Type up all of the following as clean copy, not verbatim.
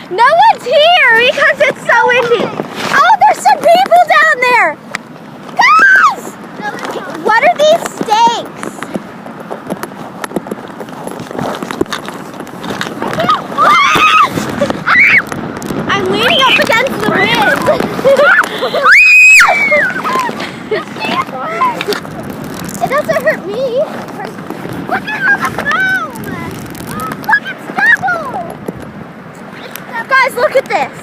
No one's here because it's so windy. Oh, there's some people down there. Guys! What are these stakes? I'm leaning up against the wind. It doesn't hurt me. Look at all the foam! Look, it's double! Guys, look at this.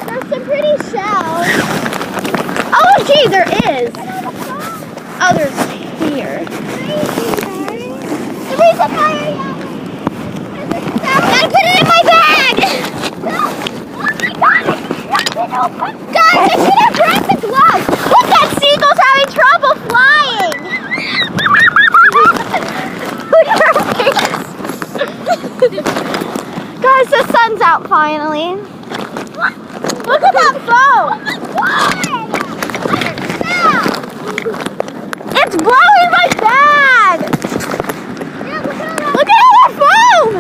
There's some pretty shells. Oh, gee, there is. Oh, there's here. The reason why gotta put it in my bag! Oh my god! Guys, I should have brought the gloves! Look, that seagull's having trouble flying! Look at her face! Guys, the sun's out finally. Look at that foam! It's blowing my bag! Look at all that foam!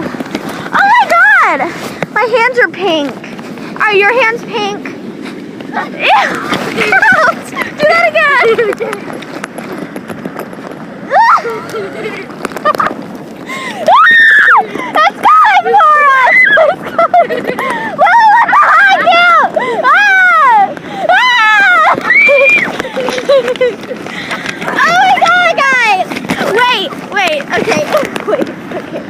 Oh my god! My hands are pink. Are your hands pink? Ew! Do that again! It's coming for us! It's coming! Lily, look behind you! Ah! Ah! Oh my god, guys! Wait, okay. Wait, okay.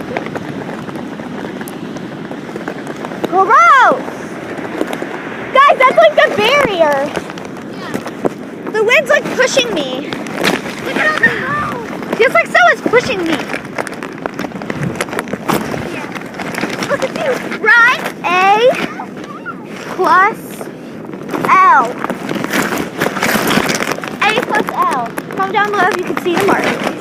Gross! Guys, that's like the barrier. Yeah. The wind's like pushing me. Look at all the foam. Feels like someone's pushing me. Yeah. Look at you. Write A plus L. A plus L. Comment down below if you can see the mark.